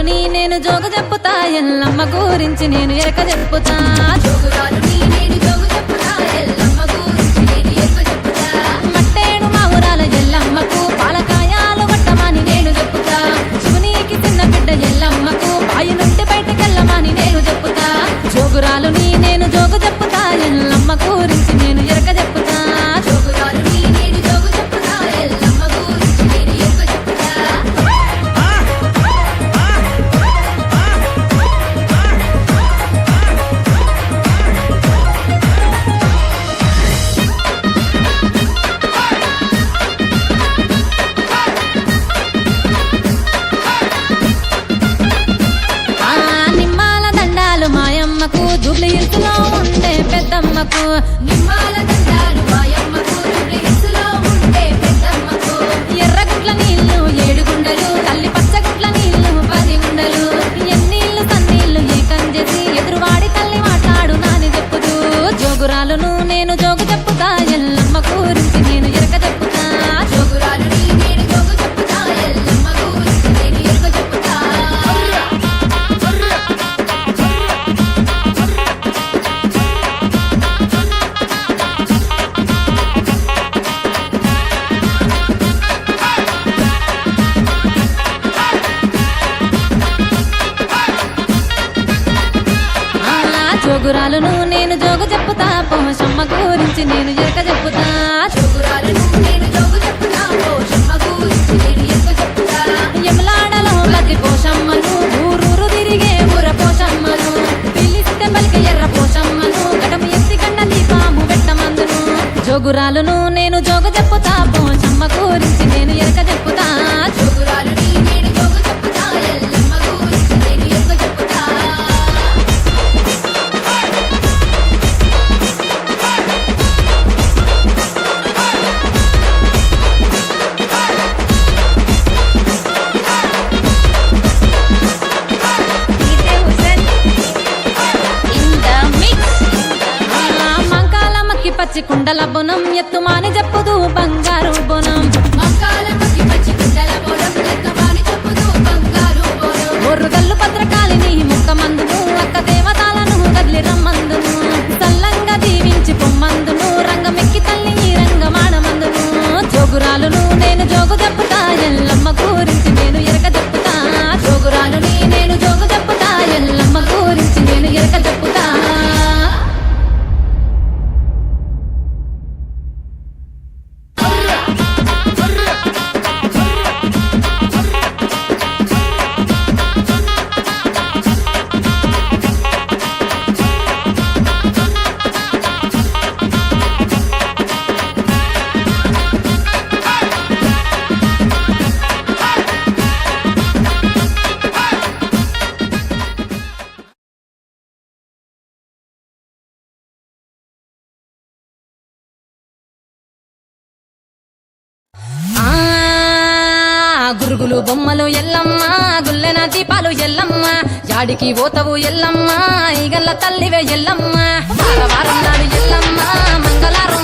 జోగురాలుని నేను జోగు చెప్పుతా ఎల్లమ్మ గురించి నేను ఎరక చెప్పుతా జోగురాలుని నేను జోగు చెప్పుతా ఎల్లమ్మ గురించి నేను ఎరక చెప్పుతా మట్టేడు మా ఊరాల ఎల్లమ్మకు పాలకాయాలు వట్టమని నేను చెప్పుతా శివునికి చిన్న బిడ్డ ఎల్లమ్మకు బాయి నుండి బయటకెళ్ళమని నేను చెప్పుతా జోగురాలుని నేను జోగు చెప్పుతా ఎల్లమ్మ గురించి నేను ఎరక చెప్పుతా జోగురాలుని నేను జోగు చెప్పుతా ఎల్లమ్మ గురించి నేను ఎరక చెప్పుతా నిమ్మాల దండాలు మాయమ్మకు జూబ్లీ హిల్స్ లో ఉండే పెద్దమ్మకు నిమ్మాల దండాలు మాయమ్మకు జూబ్లీ హిల్స్ లో ఉండే పెద్దమ్మకు ఎర్రగుట్ల నీళ్లు 7 గుండెలు తల్లి పచ్చగుట్ల నీళ్లు 10 గుండెలు ఎన్నీళ్లు సన్నీళ్లు ఏకం చేసి ఎదురువాడి తల్లి మాట్లాడు నాని చెప్పుతూ జోగురాలును నేను జోగు చెప్పుతా ఎల్లమ్మ గురించి నేను ఎరక చెప్పుతా జోగురాలుని నేను జోగు చెప్పుతా ఎల్లమ్మ గురించి నేను ఎరక చెప్పుతా జోగురాలును నేను జోగు చెప్పుతా పోషమ్మ గురించి నేను ఎరక చెప్పుతా జోగురాలును నేను జోగు చెప్పుతా పోషమ్మ గురించి నేను ఎరక చెప్పుతా యమలాడలో బతి పోషమ్మను ఊరూరు తిరిగే ఊర పోషమ్మను పిలిస్తే పలికి ఎర్ర పోషమ్మను గడమ ఎత్తి గండ దీపాము పెట్టమందును జోగురాలును నేను జోగు చెప్పుతా పోషమ్మ గురించి నేను ఎరక చెప్పుతా జోగురాలుని నేను జోగు చెప్పుతా ఎల్లమ్మ గురించి నేను ఎరక చెప్పుతా పచ్చి కుండల బొనం ఎత్తుమాని చెప్పుదు బంగారు బొనం ఒర్రుగల్లు భద్రకాళిని ముక్కమందును అక్క దేవతాలను కదిలి రమ్మందును తల్లంగా దీవించి పొమ్మందును రంగమెక్కి తల్లి రంగమాడమందును జోగురాలును నేను జోగు చెప్పుతా ఎల్లమ్మ గురించి నేను ఎరక చెప్పుతా జోగురాలుని నేను జోగు చెప్పుతా ఎల్లమ్మ గురించి నేను ఎరక చెప్పుతా గురుగులు బొమ్మలు ఎల్లమ్మ గుల్లెన దీపాలు ఎల్లమ్మ యాడికి పోతవు ఎల్లమ్మ ఈగల్ల తల్లివే ఎల్లమ్మ వారం నాడు ఎల్లమ్మ మంగళారం